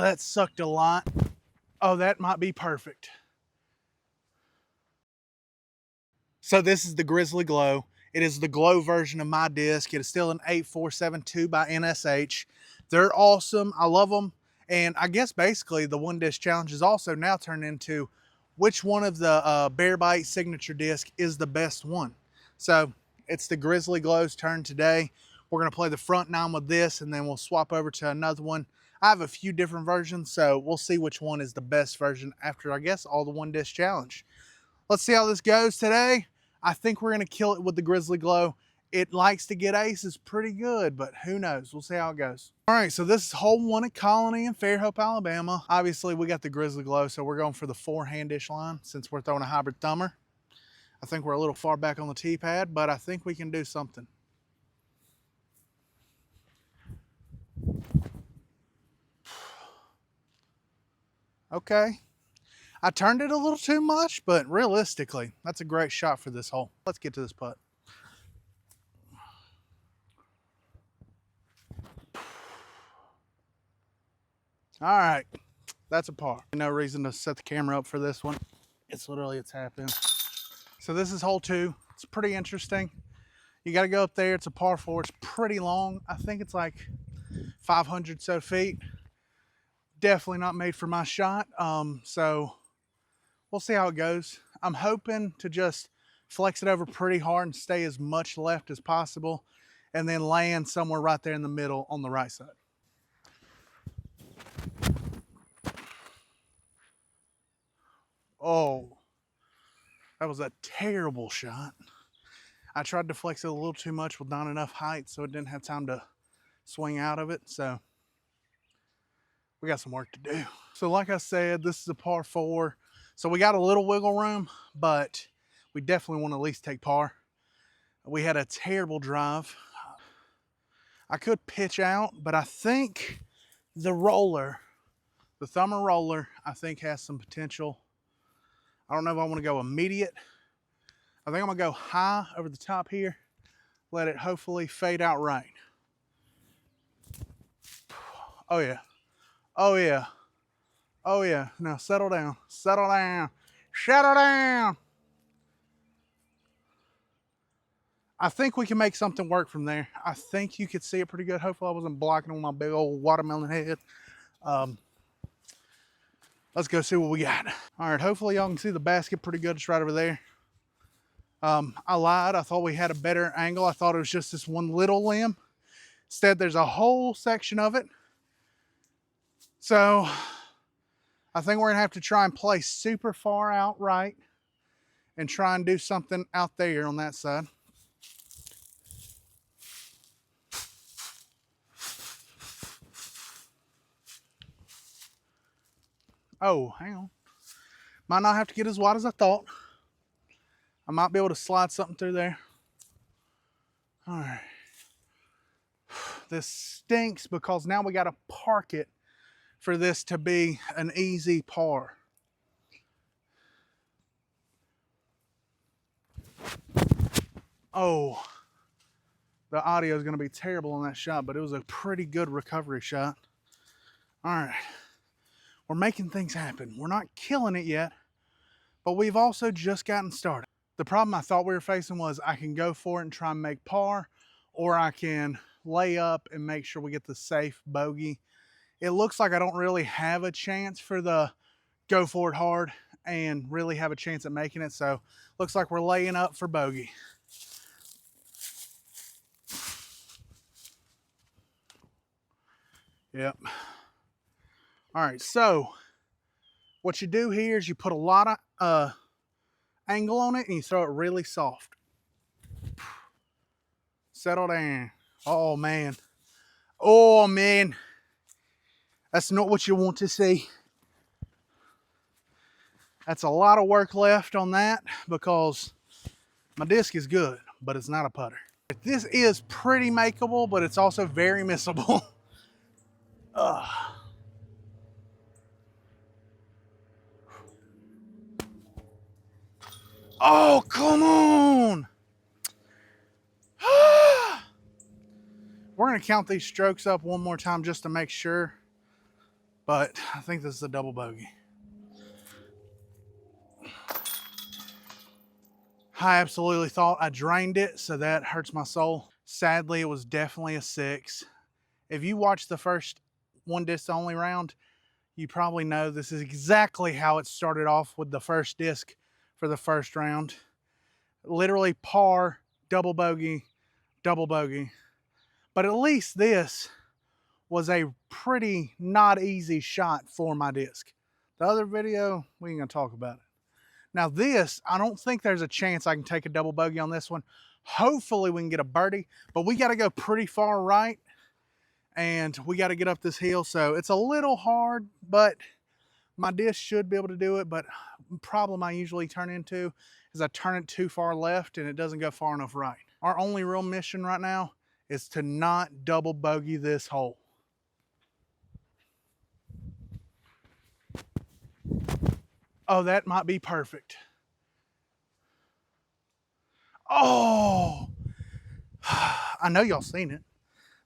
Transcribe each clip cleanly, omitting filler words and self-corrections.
that sucked a lot. Oh, that might be perfect. So this is the Grizzly Glow. It is the glow version of my disc. It is still an 8472 by NSH. They're awesome. I love them. And I guess basically the one disc challenge is also now turned into which one of the Bear Bite signature disc is the best one. So it's the Grizzly Glow's turn today. We're gonna play the front nine with this, and then we'll swap over to another one. I have a few different versions, so we'll see which one is the best version after, I guess, all the one disc challenge. Let's see how this goes today. I think we're gonna kill it with the Grizzly Glow. It likes to get aces pretty good, but who knows? We'll see how it goes. All right, so this is hole one at Colony in Fairhope, Alabama. Obviously, we got the Grizzly Glow, so we're going for the 4-hand dish line since we're throwing a hybrid thumber. I think we're a little far back on the tee pad, but I think we can do something. Okay. I turned it a little too much, but realistically, that's a great shot for this hole. Let's get to this putt. All right, that's a par. No reason to set the camera up for this one. It's literally a tap in. So this is hole two. It's pretty interesting. You got to go up there. It's a par four. It's pretty long. I think it's like 500 so feet. Definitely not made for my shot. So we'll see how it goes. I'm hoping to just flex it over pretty hard and stay as much left as possible, and then land somewhere right there in the middle on the right side. Oh, that was a terrible shot. I tried to flex it a little too much with not enough height, so it didn't have time to swing out of it. So we got some work to do. So like I said, this is a par four. So we got a little wiggle room, but we definitely want to at least take par. We had a terrible drive. I could pitch out, but I think the roller, the thumber roller, I think has some potential. I don't know if I want to go immediate. I think I'm gonna go high over the top here. Let it hopefully fade out right. Oh yeah. Oh yeah. Oh yeah. Now settle down. Settle down. Settle down. I think we can make something work from there. I think you could see it pretty good. Hopefully I wasn't blocking on my big old watermelon head. Let's go see what we got. All right, hopefully y'all can see the basket pretty good. It's right over there. I lied. I thought we had a better angle. I thought it was just this one little limb. Instead, there's a whole section of it. So I think we're gonna have to try and play super far out right and try and do something out there on that side. Oh, hang on. Might not have to get as wide as I thought. I might be able to slide something through there. All right. This stinks because now we got to park it for this to be an easy par. Oh, the audio is going to be terrible on that shot, but it was a pretty good recovery shot. All right. We're making things happen. We're not killing it yet, but we've also just gotten started. The problem I thought we were facing was I can go for it and try and make par, or I can lay up and make sure we get the safe bogey. It looks like I don't really have a chance for the go for it hard and really have a chance at making it. So looks like we're laying up for bogey. Yep. All right, so what you do here is you put a lot of angle on it and you throw it really soft. Settle down. Oh man. Oh man. That's not what you want to see. That's a lot of work left on that because my disc is good, but it's not a putter. This is pretty makeable, but it's also very missable. Oh, come on. We're going to count these strokes up one more time just to make sure. but I think this is a double bogey. I absolutely thought I drained it, so that hurts my soul. Sadly, it was definitely a 6. If you watch the first one disc only round, you probably know this is exactly how it started off with the first disc for the first round. Literally par, double bogey, double bogey. But at least this was a pretty not easy shot for my disc. The other video, we ain't gonna talk about it. Now this, I don't think there's a chance I can take a double bogey on this one. Hopefully we can get a birdie, but we gotta go pretty far right and we gotta get up this hill. So it's a little hard, but my disc should be able to do it. But the problem I usually turn into is I turn it too far left and it doesn't go far enough right. Our only real mission right now is to not double bogey this hole. Oh, that might be perfect. Oh, I know y'all seen it.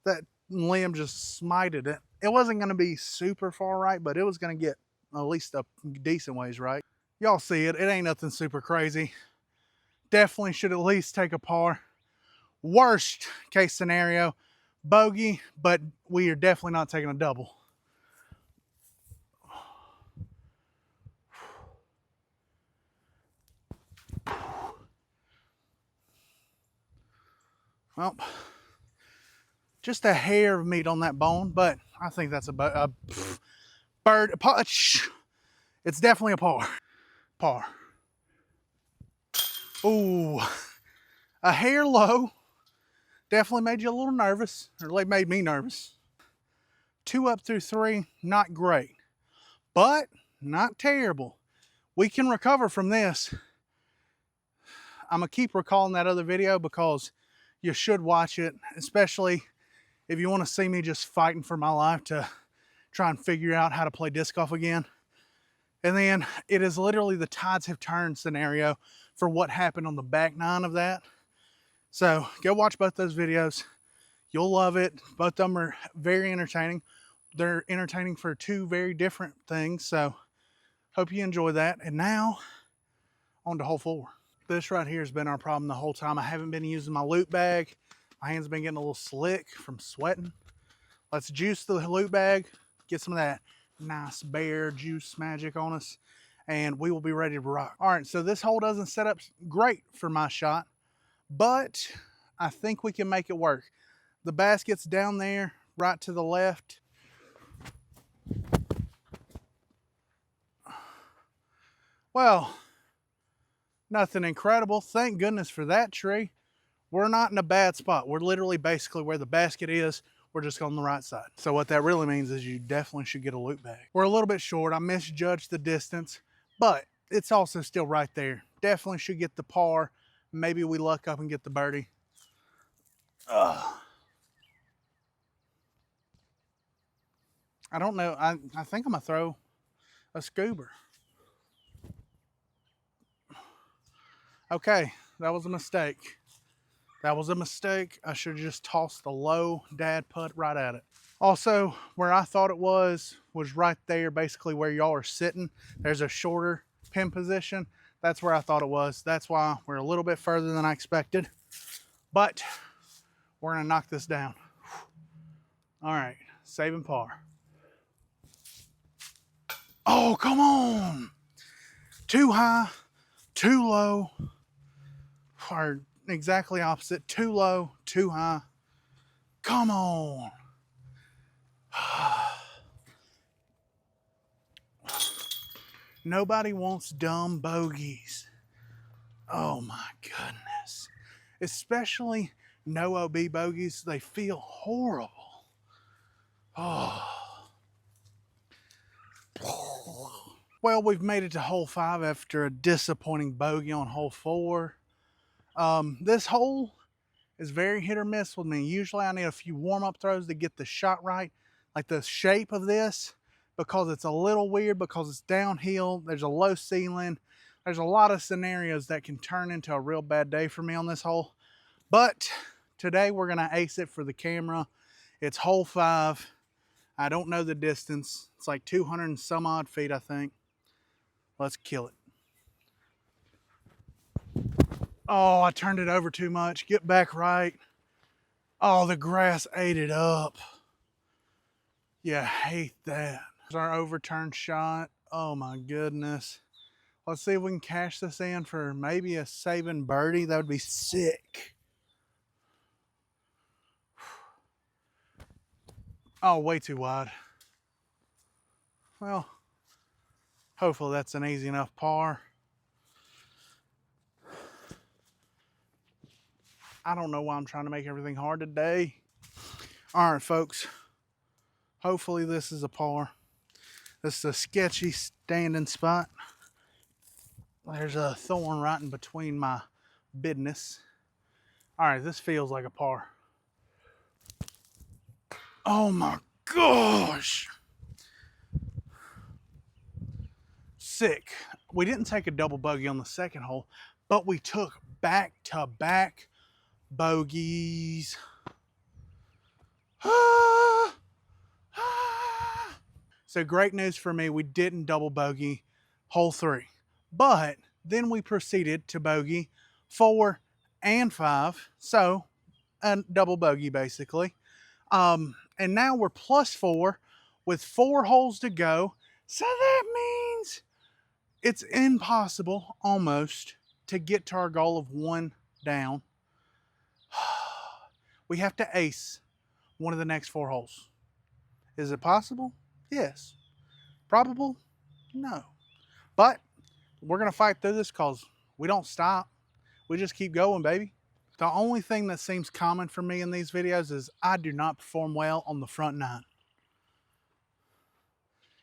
That limb just smited it. It wasn't going to be super far right, but it was going to get at least a decent ways right. Y'all see it. It ain't nothing super crazy. Definitely should at least take a par. Worst case scenario, bogey, but we are definitely not taking a double. Well, just a hair of meat on that bone, but I think that's a bird. It's definitely a par. Par. Ooh, a hair low. Definitely made you a little nervous, or made me nervous. 2 up through 3, not great, but not terrible. We can recover from this. I'm gonna keep recalling that other video because you should watch it, especially if you want to see me just fighting for my life to try and figure out how to play disc golf again. And then it is literally the tides have turned scenario for what happened on the back 9 of that. So go watch both those videos. You'll love it. Both of them are very entertaining. They're entertaining for 2 very different things. So hope you enjoy that. And now on to hole 4. This right here has been our problem the whole time. I haven't been using my loot bag. My hands have been getting a little slick from sweating. Let's juice the loot bag, get some of that nice bear juice magic on us, and we will be ready to rock. All right, so this hole doesn't set up great for my shot, but I think we can make it work. The basket's down there, right to the left. Well, nothing incredible. Thank goodness for that tree. We're not in a bad spot. We're literally basically where the basket is. We're just on the right side. So what that really means is you definitely should get a loot bag. We're a little bit short. I misjudged the distance, but it's also still right there. Definitely should get the par. Maybe we luck up and get the birdie. I don't know. I think I'm gonna throw a scuba. Okay, that was a mistake. That was a mistake. I should have just tossed the low dad putt right at it. Also, where I thought it was right there, basically where y'all are sitting. There's a shorter pin position. That's where I thought it was. That's why we're a little bit further than I expected. But we're gonna knock this down. All right, saving par. Oh, come on. Too high, too low, or exactly opposite. Too low, too high. Come on. Nobody wants dumb bogeys. Oh my goodness. Especially no OB bogeys. They feel horrible. Oh. Well, we've made it to hole 5 after a disappointing bogey on hole 4. This hole is very hit or miss with me. Usually I need a few warm-up throws to get the shot right. Like the shape of this, because it's a little weird, because it's downhill, there's a low ceiling. There's a lot of scenarios that can turn into a real bad day for me on this hole. But today we're gonna ace it for the camera. It's hole 5. I don't know the distance. It's like 200 and some odd feet, I think. Let's kill it. Oh, I turned it over too much. Get back right. Oh, the grass ate it up. Yeah, I hate that. There's our overturned shot. Oh my goodness. Let's see if we can cash this in for maybe a saving birdie. That would be sick. Oh, way too wide. Well, hopefully that's an easy enough par. I don't know why I'm trying to make everything hard today. All right, folks. Hopefully this is a par. This is a sketchy standing spot. There's a thorn right in between my business. All right, this feels like a par. Oh my gosh. Sick. We didn't take a double bogey on the second hole, but we took back-to-back bogeys. So great news for me, we didn't double bogey hole 3. But then we proceeded to bogey 4 and 5. So a double bogey basically. And now we're +4 with 4 holes to go. So that means it's impossible almost to get to our goal of 1 down. We have to ace one of the next 4 holes. Is it possible? Yes. Probable? No. But we're going to fight through this because we don't stop. We just keep going, baby. The only thing that seems common for me in these videos is I do not perform well on the front 9.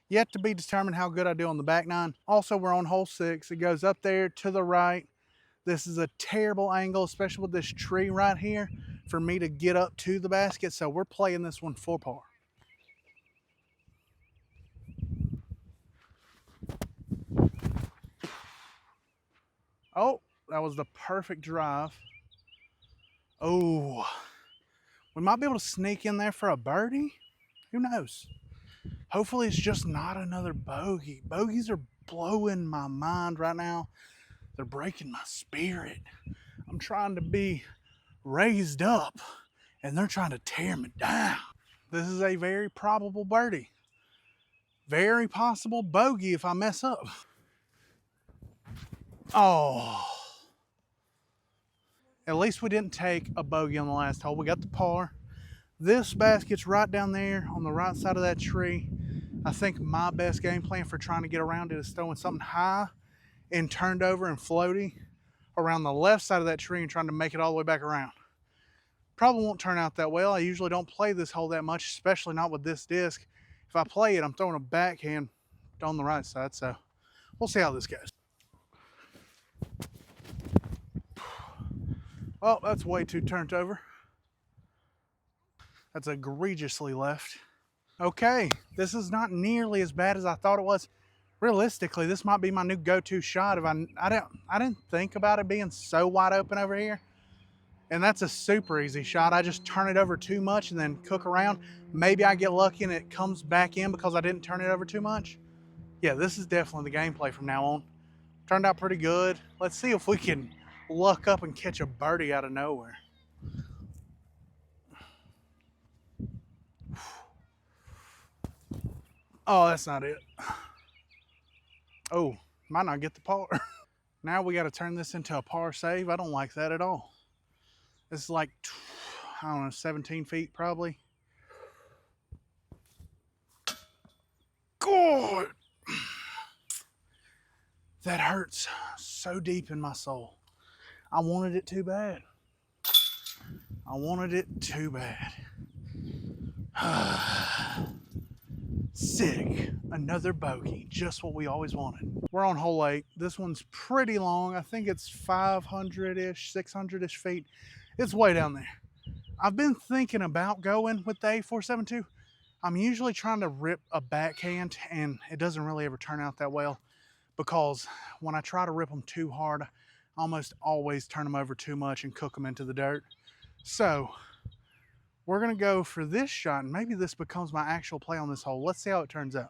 Yet to be determined how good I do on the back 9. Also, we're on hole 6. It goes up there to the right. This is a terrible angle, especially with this tree right here, for me to get up to the basket. So we're playing this one for par. Oh, that was the perfect drive. Oh, we might be able to sneak in there for a birdie. Who knows? Hopefully it's just not another bogey. Bogeys are blowing my mind right now. They're breaking my spirit. I'm trying to be raised up and they're trying to tear me down. This is a very probable birdie. Very possible bogey if I mess up. Oh. At least we didn't take a bogey on the last hole. We got the par. This basket's right down there on the right side of that tree. I think my best game plan for trying to get around it is throwing something high and turned over and floaty around the left side of that tree and trying to make it all the way back around. Probably won't turn out that well. I usually don't play this hole that much, especially not with this disc. If I play it, I'm throwing a backhand on the right side, so we'll see how this goes. Oh, that's way too turned over. That's egregiously left. Okay, this is not nearly as bad as I thought it was. Realistically, this might be my new go-to shot. If I didn't think about it being so wide open over here. And that's a super easy shot. I just turn it over too much and then cook around. Maybe I get lucky and it comes back in because I didn't turn it over too much. Yeah, this is definitely the gameplay from now on. Turned out pretty good. Let's see if we can luck up and catch a birdie out of nowhere. Oh, that's not it. Oh, might not get the par. Now we got to turn this into a par save. I don't like that at all. This is like, I don't know, 17 feet probably. God, that hurts so deep in my soul. I wanted it too bad. I wanted it too bad. Sick. Another bogey. Just what we always wanted. We're on hole 8. This one's pretty long. I think it's 500-ish, 600-ish feet. It's way down there. I've been thinking about going with the A472. I'm usually trying to rip a backhand and it doesn't really ever turn out that well because when I try to rip them too hard, I almost always turn them over too much and cook them into the dirt. So We're going to go for this shot, and maybe this becomes my actual play on this hole. Let's see how it turns out.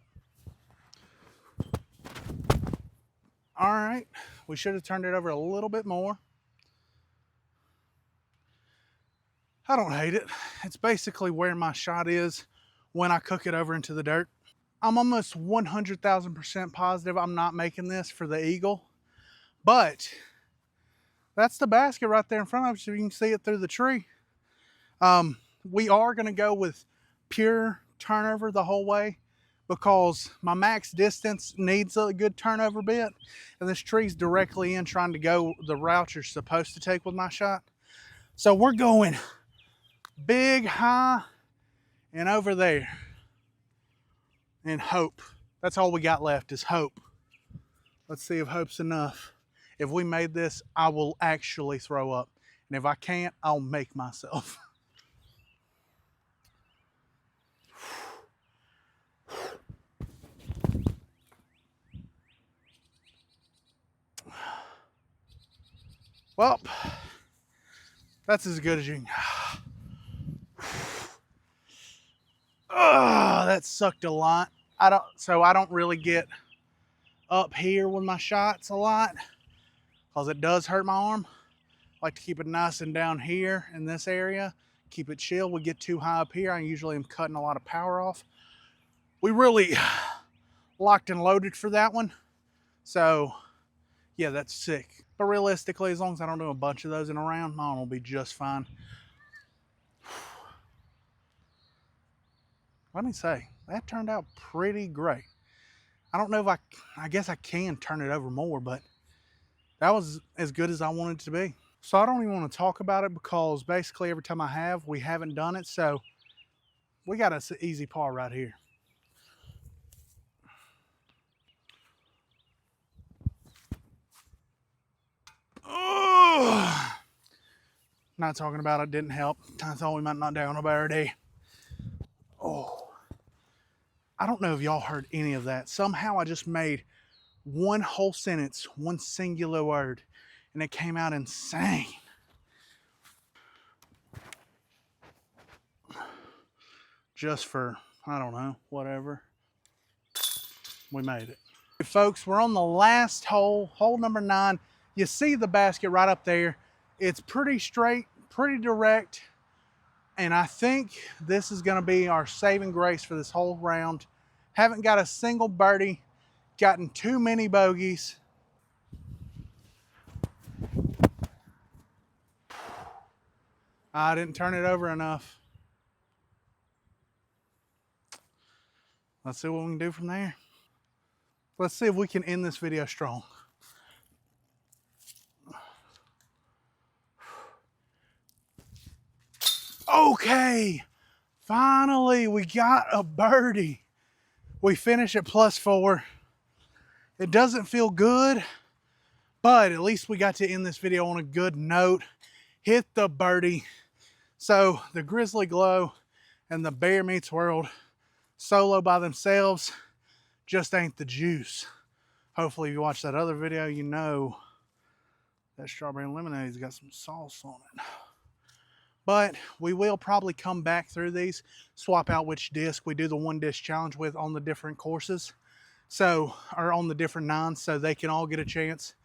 All right, we should have turned it over a little bit more. I don't hate it. It's basically where my shot is when I cook it over into the dirt. I'm almost 100,000% positive I'm not making this for the eagle, but that's the basket right there in front of us. You can see it through the tree. We are going to go with pure turnover the whole way because my max distance needs a good turnover bit, and this tree's directly in trying to go the route you're supposed to take with my shot. So we're going big, high, and over there. And hope. That's all we got left is hope. Let's see if hope's enough. If we made this, I will actually throw up. And if I can't, I'll make myself. Well, that's as good as you can. That sucked a lot. I don't really get up here with my shots a lot because it does hurt my arm. I like to keep it nice and down here in this area. Keep it chill. We get too high up here, I usually am cutting a lot of power off. We really locked and loaded for that one. So yeah, that's sick. But realistically, as long as I don't do a bunch of those in a round, my arm will be just fine. Let me say, that turned out pretty great. I don't know if I guess I can turn it over more, but that was as good as I wanted it to be. So I don't even want to talk about it because basically every time we haven't done it. So we got an easy par right here. Oh, not talking about it didn't help. I thought we might not down a birdie. Oh, I don't know if y'all heard any of that. Somehow I just made one whole sentence, one singular word, and it came out insane. Just for, I don't know, whatever. We made it. Hey folks, we're on the last hole, hole number 9. You see the basket right up there. It's pretty straight, pretty direct, and I think this is going to be our saving grace for this whole round. Haven't got a single birdie, gotten too many bogeys. I didn't turn it over enough. Let's see what we can do from there. Let's see if we can end this video strong. Okay, finally we got a birdie. We finish at +4. It doesn't feel good, but at least we got to end this video on a good note. Hit the birdie. So the Grizzly Glow and the Bear Meets World solo by themselves just ain't the juice. Hopefully if you watch that other video, you know that strawberry lemonade's got some sauce on it. But we will probably come back through these, swap out which disc we do the one disc challenge with on the different courses. So, or on the different 9s, so they can all get a chance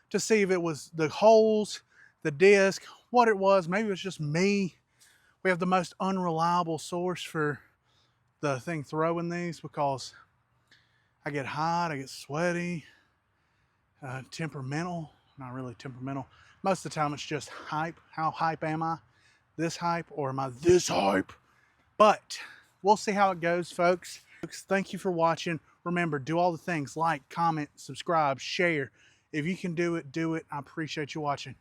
to see if it was the holes, the disc, what it was. Maybe it was just me. We have the most unreliable source for the thing throwing these because I get hot, I get sweaty, temperamental. Not really temperamental. Most of the time it's just hype. How hype am I? This hype, or am I this hype? But we'll see how it goes, folks. Thank you for watching. Remember, do all the things: like, comment, subscribe, share. If you can do it, do it. I appreciate you watching.